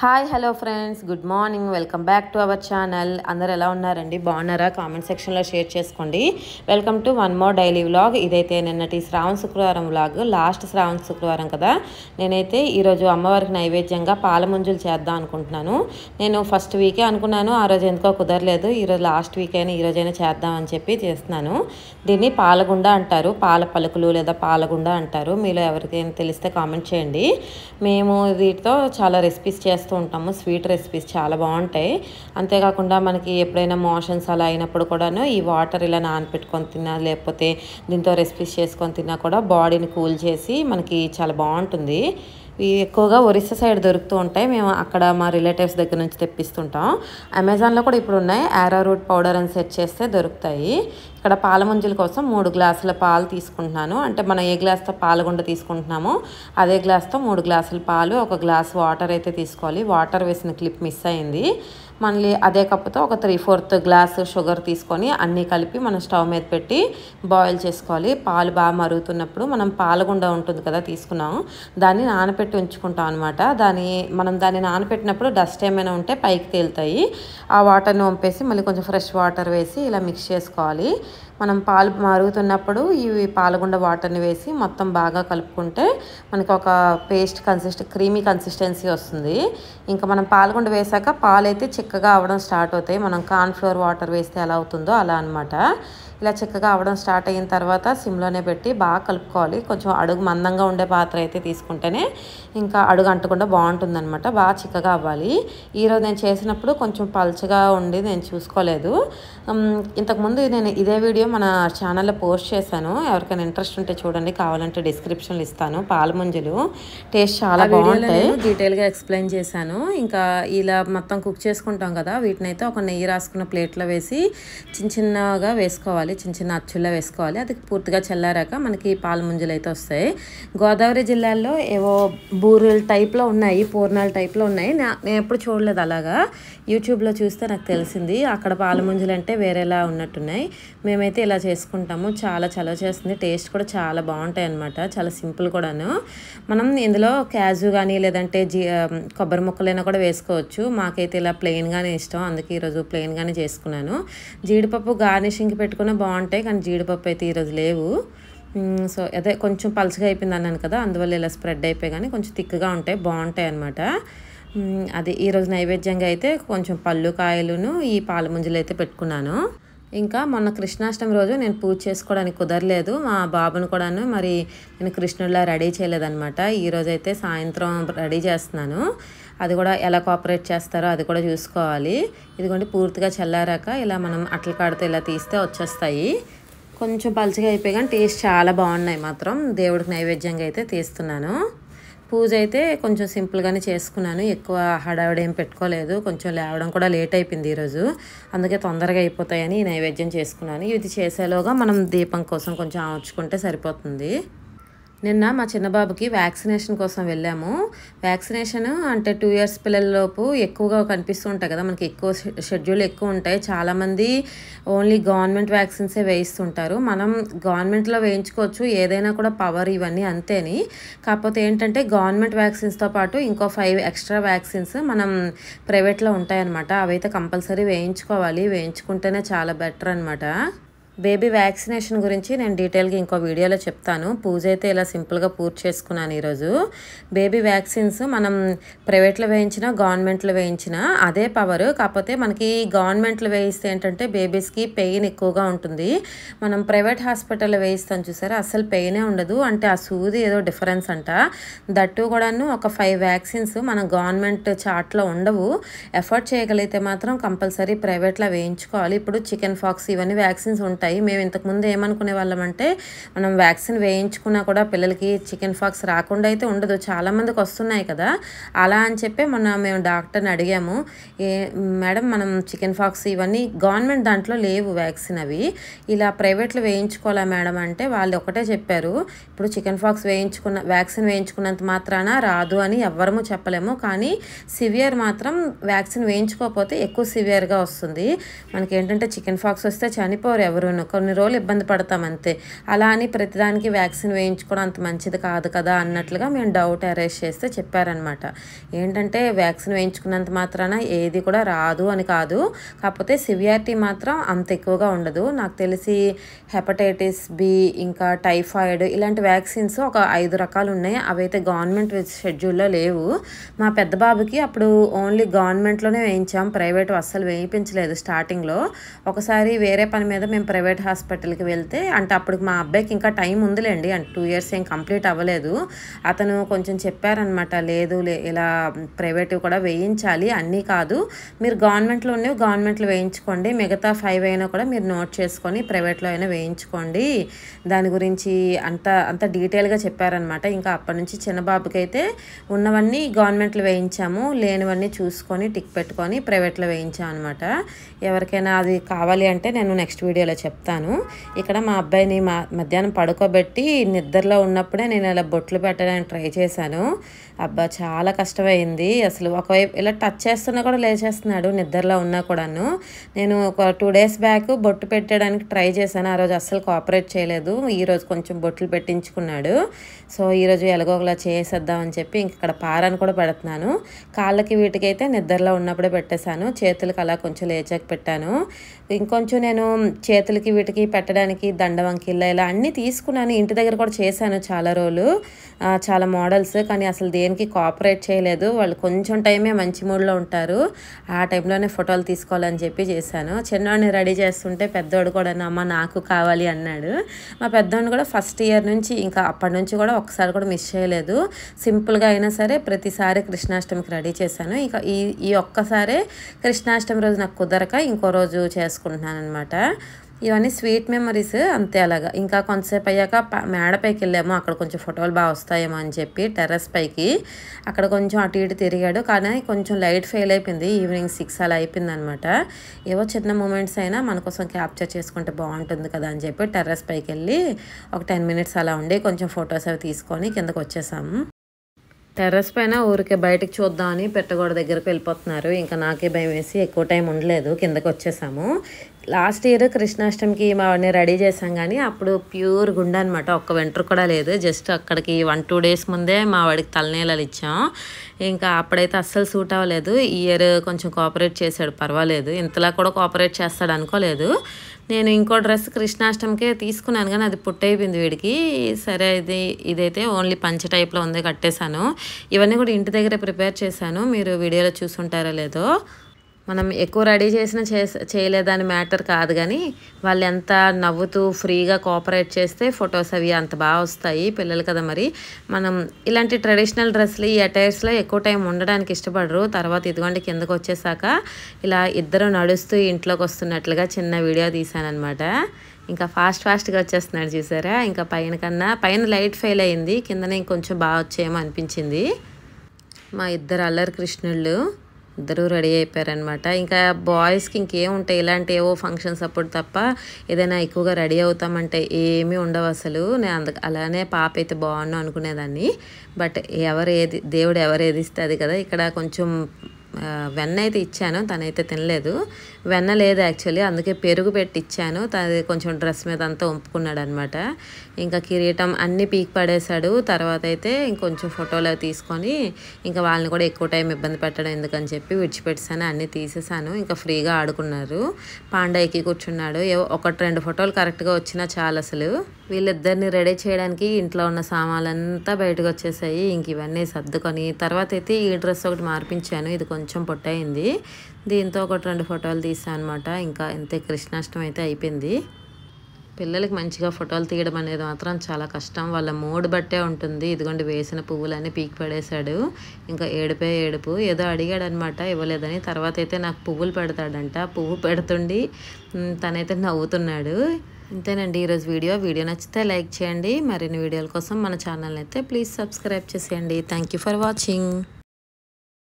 Hi hello friends, good morning. Welcome back to our channel. అందరు ఎలా ఉన్నారండి? బాగున్నారా? కామెంట్ సెక్షన్లో షేర్ చేసుకోండి. Welcome to one more daily vlog. ఇదైతే నిన్నటి శ్రావణ శుక్రవారం వ్లాగ్, లాస్ట్ శ్రావణ శుక్రవారం కదా. నేనైతే ఈరోజు అమ్మవారికి నైవేద్యంగా పాల ముంజులు చేద్దాం అనుకుంటున్నాను. నేను ఫస్ట్ వీకే అనుకున్నాను, ఆ రోజు ఎందుకో కుదరలేదు. ఈరోజు లాస్ట్ వీక్ అయినా ఈరోజైనా చేద్దామని చెప్పి చేస్తున్నాను. దీన్ని పాలగుండ అంటారు, పాల పలుకులు లేదా పాలగుండ అంటారు. మీలో ఎవరికైనా తెలిస్తే కామెంట్ చేయండి. మేము వీటితో చాలా రెసిపీస్ చేస్తాం ఉంటాము. స్వీట్ రెసిపీస్ చాలా బాగుంటాయి. అంతేకాకుండా మనకి ఎప్పుడైనా మోషన్స్ అలా అయినప్పుడు కూడాను ఈ వాటర్ ఇలా నానపెట్టుకొని తిన్నా, లేకపోతే దీంతో రెసిపీస్ చేసుకొని తిన్నా కూడా బాడీని కూల్ చేసి మనకి చాలా బాగుంటుంది. ఇవి ఎక్కువగా ఒరిస్సా సైడ్ దొరుకుతూ ఉంటాయి. మేము అక్కడ మా రిలేటివ్స్ దగ్గర నుంచి తెప్పిస్తుంటాం. అమెజాన్లో కూడా ఇప్పుడు ఉన్నాయి. యారో రూట్ పౌడర్ అని సెర్చ్ చేస్తే దొరుకుతాయి. ఇక్కడ పాల ముంజుల కోసం 3 గ్లాసుల పాలు తీసుకుంటున్నాను. అంటే మనం ఏ గ్లాస్తో పాలగుండ తీసుకుంటున్నామో అదే గ్లాస్తో 3 గ్లాసుల పాలు, 1 గ్లాస్ వాటర్ అయితే తీసుకోవాలి. వాటర్ వేసిన క్లిప్ మిస్ అయింది. మళ్ళీ అదే కప్పుతో ఒక 3/4 గ్లాసు షుగర్ తీసుకొని అన్నీ కలిపి మనం స్టవ్ మీద పెట్టి బాయిల్ చేసుకోవాలి. పాలు బాగా మరుగుతున్నప్పుడు మనం పాలగుండ ఉంటుంది కదా తీసుకున్నాం, దాన్ని నానపెట్టి ఉంచుకుంటాం అనమాట. దాన్ని నానపెట్టినప్పుడు డస్ట్ ఏమైనా ఉంటే పైకి తేలుతాయి. ఆ వాటర్ని వంపేసి మళ్ళీ కొంచెం ఫ్రెష్ వాటర్ వేసి ఇలా మిక్స్ చేసుకోవాలి. మనం పాలు మరుగుతున్నప్పుడు ఈ పాలగుండ వాటర్ని వేసి మొత్తం బాగా కలుపుకుంటే మనకి ఒక పేస్ట్ క్రీమీ కన్సిస్టెన్సీ వస్తుంది. ఇంకా మనం పాలగుండ వేసాక పాలు అయితే చిక్కగా అవ్వడం స్టార్ట్ అవుతాయి. మనం కార్న్ఫ్లోర్ వాటర్ వేస్తే ఎలా అవుతుందో అలా అనమాట. ఇలా చిక్కగా అవ్వడం స్టార్ట్ అయిన తర్వాత సిమ్లోనే పెట్టి బాగా కలుపుకోవాలి. కొంచెం అడుగు మందంగా ఉండే పాత్ర అయితే తీసుకుంటేనే ఇంకా అడుగు అంటకుండా బాగుంటుంది అనమాట. బాగా చిక్కగా అవ్వాలి. ఈరోజు నేను చేసినప్పుడు కొంచెం పల్చగా ఉండి నేను చూసుకోలేదు. ఇంతకుముందు నేను ఇదే వీడియో మన ఛానల్లో పోస్ట్ చేశాను. ఎవరికైనా ఇంట్రెస్ట్ ఉంటే చూడండి, కావాలంటే డిస్క్రిప్షన్లో ఇస్తాను. పాల ముంజలు టేస్ట్ చాలా బాగుంటాయి. డీటెయిల్గా ఎక్స్ప్లెయిన్ చేశాను. ఇంకా ఇలా మొత్తం కుక్ చేసుకుంటాం కదా, వీటిని అయితే ఒక నెయ్యి రాసుకున్న ప్లేట్లో వేసి చిన్నగా వేసుకోవాలి. చిన్న అచ్చుల్లో వేసుకోవాలి. అది పూర్తిగా చల్లారాక మనకి పాల ముంజలు అయితే వస్తాయి. గోదావరి జిల్లాలో ఏవో బూరెల టైప్లో ఉన్నాయి, పూర్ణాల టైప్లో ఉన్నాయి. నేను ఎప్పుడు చూడలేదు అలాగా. యూట్యూబ్లో చూస్తే నాకు తెలిసింది. అక్కడ పాల ముంజలు అంటే వేరేలా ఉన్నట్టున్నాయి. మేమైతే ఇలా చేసుకుంటాము. చాలా చలవ చేస్తుంది. టేస్ట్ కూడా చాలా బాగుంటాయి అన్నమాట. చాలా సింపుల్ కూడాను. మనం ఇందులో క్యాజు కానీ లేదంటే కొబ్బరి ముక్కలైనా కూడా వేసుకోవచ్చు. మాకైతే ఇలా ప్లెయిన్గానే ఇష్టం, అందుకే ఈరోజు ప్లెయిన్గానే చేసుకున్నాను. జీడిపప్పు గార్నిషింగ్కి పెట్టుకున్న బాగుంటాయి, కానీ జీడిపప్పు అయితే ఈరోజు లేవు. సో అదే కొంచెం పలుచగా అయిపోయింది అన్నాను కదా, అందువల్ల ఇలా స్ప్రెడ్ అయిపోయి కానీ కొంచెం థిక్గా ఉంటాయి, బాగుంటాయి అన్నమాట. అది ఈరోజు నైవేద్యంగా అయితే కొంచెం పళ్ళు కాయలును ఈ పాల ముంజలు అయితే పెట్టుకున్నాను. ఇంకా మొన్న కృష్ణాష్టమి రోజు నేను పూజ చేసుకోవడానికి కుదరలేదు. మా బాబును కూడాను మరి నేను కృష్ణుడిలా రెడీ చేయలేదన్నమాట. ఈరోజు అయితే సాయంత్రం రెడీ చేస్తున్నాను. అది కూడా ఎలా కోఆపరేట్ చేస్తారో అది కూడా చూసుకోవాలి. ఇదిగోండి పూర్తిగా చల్లారాక ఇలా మనం అట్ల కాడితో ఇలా తీస్తే వచ్చేస్తాయి. కొంచెం పలుచగా అయిపోయి కానీ టేస్ట్ చాలా బాగున్నాయి మాత్రం. దేవుడికి నైవేద్యంగా అయితే తీస్తున్నాను. పూజ అయితే కొంచెం సింపుల్గానే చేసుకున్నాను. ఎక్కువ హడావిడి ఏం పెట్టుకోలేదు. కొంచెం లేవడం కూడా లేట్ అయిపోయింది ఈరోజు, అందుకే తొందరగా అయిపోతాయని ఈ నైవేద్యం చేసుకున్నాను. ఇది చేసేలోగా మనం దీపం కోసం కొంచెం ఆర్చుకుంటే సరిపోతుంది. నిన్న మా చిన్నబాబుకి వ్యాక్సినేషన్ కోసం వెళ్ళాము. వ్యాక్సినేషన్ అంటే 2 years పిల్లలలోపు ఎక్కువగా కనిపిస్తూ ఉంటాయి కదా, మనకి ఎక్కువ షెడ్యూల్ ఎక్కువ ఉంటాయి. చాలామంది ఓన్లీ గవర్నమెంట్ వ్యాక్సిన్సే వేయిస్తుంటారు. మనం గవర్నమెంట్లో వేయించుకోవచ్చు, ఏదైనా కూడా పవర్ ఇవన్నీ అంతేని. కాకపోతే ఏంటంటే గవర్నమెంట్ వ్యాక్సిన్స్తో పాటు ఇంకో 5 ఎక్స్ట్రా వ్యాక్సిన్స్ మనం ప్రైవేట్లో ఉంటాయన్నమాట. అవైతే కంపల్సరీ వేయించుకోవాలి. వేయించుకుంటేనే చాలా బెటర్ అనమాట. బేబీ వ్యాక్సినేషన్ గురించి నేను డీటెయిల్గా ఇంకో వీడియోలో చెప్తాను. పూజ అయితే ఇలా సింపుల్గా పూర్తి చేసుకున్నాను ఈరోజు. బేబీ వ్యాక్సిన్స్ మనం ప్రైవేట్లో వేయించినా గవర్నమెంట్లో వేయించినా అదే పవర్. కాకపోతే మనకి గవర్నమెంట్లో వేయిస్తే ఏంటంటే బేబీస్కి పెయిన్ ఎక్కువగా ఉంటుంది. మనం ప్రైవేట్ హాస్పిటల్లో వేయిస్తాం చూసారా, అసలు పెయినే ఉండదు. అంటే ఆ సూది ఏదో డిఫరెన్స్ అంట. దట్టు కూడాను ఒక 5 వ్యాక్సిన్స్ మన గవర్నమెంట్ చార్ట్లో ఉండవు. ఎఫర్ట్ చేయగలిగితే మాత్రం కంపల్సరీ ప్రైవేట్లో వేయించుకోవాలి. ఇప్పుడు చికెన్ పాక్స్ ఇవన్నీ వ్యాక్సిన్స్ ఉంటాయి. మేము ఇంతకుముందు ఏమనుకునే వాళ్ళం అంటే మనం వ్యాక్సిన్ వేయించుకున్నా కూడా పిల్లలకి చికెన్ పాక్స్ రాకుండా అయితే ఉండదు, చాలామందికి వస్తున్నాయి కదా, అలా అని చెప్పి మేము డాక్టర్ని అడిగాము. మేడం మనం చికెన్ పాక్స్ ఇవన్నీ గవర్నమెంట్ దాంట్లో లేవు వ్యాక్సిన్, అవి ఇలా ప్రైవేట్లో వేయించుకోవాలా మేడం అంటే వాళ్ళు ఒకటే చెప్పారు, ఇప్పుడు చికెన్ పాక్స్ వ్యాక్సిన్ వేయించుకున్నంత మాత్రాన రాదు అని ఎవ్వరము చెప్పలేము. కానీ సివియర్ మాత్రం వ్యాక్సిన్ వేయించుకోకపోతే ఎక్కువ సివియర్గా వస్తుంది. మనకి ఏంటంటే చికెన్ పాక్స్ వస్తే చనిపోరు ఎవరు, కొన్ని రోజులు ఇబ్బంది పడతాం అంతే. అలా అని ప్రతిదానికి వ్యాక్సిన్ వేయించుకోవడం అంత మంచిది కాదు కదా అన్నట్లుగా మేము డౌట్ అరైజ్ చేస్తే చెప్పారనమాట. ఏంటంటే వ్యాక్సిన్ వేయించుకున్నంత మాత్రాన ఏది కూడా రాదు అని కాదు, కాకపోతే సివియారిటీ మాత్రం అంత ఎక్కువగా ఉండదు. నాకు తెలిసి హెపటైటిస్ బి ఇంకా టైఫాయిడ్ ఇలాంటి వ్యాక్సిన్స్ ఒక 5 రకాలు ఉన్నాయి. అవైతే గవర్నమెంట్ షెడ్యూల్లో లేవు. మా పెద్ద బాబుకి అప్పుడు ఓన్లీ గవర్నమెంట్లోనే వేయించాం, ప్రైవేట్ అస్సలు వేయించలేదు స్టార్టింగ్లో. ఒకసారి వేరే పని మీద మేము ప్రైవేట్ హాస్పిటల్కి వెళ్తే, అంటే అప్పుడు మా అబ్బాయికి ఇంకా టైం ఉందిలేండి, అంటే 2 years ఏం కంప్లీట్ అవ్వలేదు. అతను కొంచెం చెప్పారనమాట, లేదు ఇలా ప్రైవేట్ కూడా వేయించాలి, అన్నీ కాదు, మీరు గవర్నమెంట్లో ఉన్నవి గవర్నమెంట్లో వేయించుకోండి, మిగతా 5 అయినా కూడా మీరు నోట్ చేసుకొని ప్రైవేట్లో అయినా వేయించుకోండి. దాని గురించి అంత డీటెయిల్గా చెప్పారనమాట. ఇంకా అప్పటి నుంచి చిన్న బాబుకి అయితే ఉన్నవన్నీ గవర్నమెంట్లో వేయించాము, లేనివన్నీ చూసుకొని టిక్ పెట్టుకొని ప్రైవేట్లో వేయించాం అనమాట. ఎవరికైనా అది కావాలి అంటే నేను నెక్స్ట్ వీడియోలో చెప్తాను. ఇక్కడ మా అబ్బాయిని మధ్యాహ్నం పడుకోబెట్టి నిద్రలో ఉన్నప్పుడే నేను ఇలా బొట్లు పెట్టడానికి ట్రై చేశాను. అబ్బా చాలా కష్టమైంది అసలు. ఒకవైపు ఇలా టచ్ చేస్తున్నా కూడా లేచేస్తున్నాడు నిద్రలో ఉన్నా కూడాను. నేను ఒక 2 days బ్యాక్ బొట్టు పెట్టడానికి ట్రై చేశాను, ఆ రోజు అస్సలు కోఆపరేట్ చేయలేదు. ఈరోజు కొంచెం బొట్లు పెట్టించుకున్నాడు. సో ఈరోజు ఎలాగోలా చేసేద్దామని చెప్పి ఇక్కడ పారాన్ని కూడా పెడుతున్నాను. కాళ్ళకి వీటికైతే నిద్రలో ఉన్నప్పుడే పెట్టేశాను, చేతులకి అలా కొంచెం లేచాక పెట్టాను. ఇంకొంచెం నేను చేతులకి వీటికి పెట్టడానికి దండవంకిళ్ళ ఇలా అన్నీ తీసుకున్నాను, ఇంటి దగ్గర కూడా చేశాను చాలా రోజులు, చాలా మోడల్స్. కానీ అసలు దేనికి కోఆపరేట్ చేయలేదు. వాళ్ళు కొంచెం టైమే మంచి మూడ్లో ఉంటారు, ఆ టైంలోనే ఫోటోలు తీసుకోవాలని చెప్పి చేశాను. చిన్నవాడిని రెడీ చేస్తుంటే పెద్దవాడు కూడా అమ్మ నాకు కావాలి అన్నాడు. మా పెద్దవాడిని కూడా ఫస్ట్ ఇయర్ నుంచి ఇంకా అప్పటి నుంచి కూడా ఒకసారి కూడా మిస్ చేయలేదు. సింపుల్గా అయినా సరే ప్రతిసారి కృష్ణాష్టమికి రెడీ చేశాను. ఇంకా ఈ ఒక్కసారే కృష్ణాష్టమి రోజు నాకు కుదరక ఇంకో రోజు చేసుకుంటున్నాను అనమాట. ఇవన్నీ స్వీట్ మెమరీస్ అంతే. అలాగా ఇంకా కొంతసేపు అయ్యాక మేడపైకి వెళ్ళాము, అక్కడ కొంచెం ఫోటోలు బాగా వస్తాయేమో అని చెప్పి టెర్రస్ పైకి అక్కడ కొంచెం అటు ఇటు తిరిగాడు. కానీ కొంచెం లైట్ ఫెయిల్ అయిపోయింది, ఈవినింగ్ 6 అలా అయిపోయింది అనమాట. ఏవో చిన్న మూమెంట్స్ అయినా మన కోసం క్యాప్చర్ చేసుకుంటే బాగుంటుంది కదా అని చెప్పి టెర్రస్ పైకి వెళ్ళి ఒక 10 minutes అలా ఉండి కొంచెం ఫొటోస్ అవి తీసుకొని కిందకు వచ్చేసాము. టెర్రస్ పైన ఊరికే బయటకు చూద్దామని పెట్టగోడ దగ్గరకు వెళ్ళిపోతున్నారు. ఇంకా నాకే భయం వేసి ఎక్కువ టైం ఉండలేదు, కిందకు వచ్చేసాము. లాస్ట్ ఇయర్ కృష్ణాష్టమికి మా వాడిని రెడీ చేసాం, కానీ అప్పుడు ప్యూర్ గుండె అనమాట, ఒక్క వెంట్రుక కూడా లేదు. జస్ట్ అక్కడికి 1-2 days ముందే మా వాడికి తలనీళ్ళలు ఇచ్చాం. ఇంకా అప్పుడైతే అస్సలు సూట్ అవ్వలేదు. ఈ ఇయర్ కొంచెం కోఆపరేట్ చేశాడు, పర్వాలేదు. ఇంతలా కూడా కోఆపరేట్ చేస్తాడు అనుకోలేదు. నేను ఇంకో డ్రెస్ కృష్ణాష్టమికే తీసుకున్నాను, కానీ అది పుట్టయిపోయింది వీడికి. సరే ఇదైతే ఓన్లీ పంచ టైప్లో ఉంది, కట్టేశాను. ఇవన్నీ కూడా ఇంటి దగ్గర ప్రిపేర్ చేశాను, మీరు వీడియోలో చూసుంటారో లేదో. మనం ఎక్కువ రెడీ చేసినా చేయలేదని మ్యాటర్ కాదు, కానీ వాళ్ళు ఎంత నవ్వుతూ ఫ్రీగా కోఆపరేట్ చేస్తే ఫొటోస్ అవి అంత బాగా వస్తాయి. పిల్లలు కదా మరి. మనం ఇలాంటి ట్రెడిషనల్ డ్రెస్లు ఈ అటైర్స్లో ఎక్కువ టైం ఉండడానికి ఇష్టపడరు. తర్వాత ఇదిగోండి కిందకు వచ్చేసాక ఇలా ఇద్దరు నడుస్తూ ఇంట్లోకి వస్తున్నట్లుగా చిన్న వీడియో తీశానమాట. ఇంకా ఫాస్ట్గా వచ్చేస్తున్నాడు చూసారా. ఇంకా పైన లైట్ ఫెయిల్ అయింది, కిందనే ఇంకొంచెం బాగా వచ్చేమో అనిపించింది. మా ఇద్దరు అల్లరి కృష్ణుళ్ళు ఇద్దరు రెడీ అయిపోయారనమాట. ఇంకా బాయ్స్కి ఇంకేముంటాయి, ఇలాంటి ఏవో ఫంక్షన్స్ అప్పుడు తప్ప ఏదైనా ఎక్కువగా రెడీ అవుతామంటే ఏమీ ఉండవు అసలు. నేను అలానే పాప అయితే బాగున్నాను అనుకునేదాన్ని. బట్ దేవుడు ఎవరు ఇస్తే అది కదా. ఇక్కడ కొంచెం వెన్న అయితే ఇచ్చాను, తనైతే తినలేదు. వెన్న లేదు యాక్చువల్లీ, అందుకే పెరుగు పెట్టి ఇచ్చాను. తనది కొంచెం డ్రెస్ మీద అంతా వంపుకున్నాడు అనమాట. ఇంకా కిరీటం అన్నీ పీక్ పడేశాడు. తర్వాత అయితే ఇంకొంచెం ఫోటోలు తీసుకొని ఇంకా వాళ్ళని కూడా ఎక్కువ టైం ఇబ్బంది పెట్టడం ఎందుకని చెప్పి విడిచిపెట్టాను, అన్నీ తీసేసాను. ఇంకా ఫ్రీగా ఆడుకున్నారు. పాండా ఎక్కి కూర్చున్నాడు. 1-2 ఫోటోలు కరెక్ట్గా వచ్చినా చాలు అసలు. వీళ్ళిద్దరిని రెడీ చేయడానికి ఇంట్లో ఉన్న సామాన్లంతా బయటకు వచ్చేసాయి. ఇంక ఇవన్నీ సర్దుకొని తర్వాత అయితే ఈ డ్రెస్ ఒకటి మార్పించాను, ఇది కొంచెం పొట్టయింది. దీంతో 1-2 ఫోటోలు తీసాను అనమాట. ఇంకా ఇంతే కృష్ణాష్టమి అయితే అయిపోయింది. పిల్లలకి మంచిగా ఫోటోలు తీయడం అనేది మాత్రం చాలా కష్టం, వాళ్ళ మూడ్ బట్టే ఉంటుంది. ఇదిగోండి వేసిన పువ్వులన్నీ పీకి పడేశాడు. ఇంకా ఏడుపు ఏదో అడిగాడు అనమాట, ఇవ్వలేదని. తర్వాత అయితే నాకు పువ్వులు పెడతాడంట, పువ్వు పెడుతుండి తనైతే నవ్వుతున్నాడు. ఇంతేనండి ఈరోజు వీడియో నచ్చితే లైక్ చేయండి. మరిన్ని వీడియోల కోసం మన ఛానల్ని అయితే ప్లీజ్ సబ్స్క్రైబ్ చేసేయండి. Thank you for watching.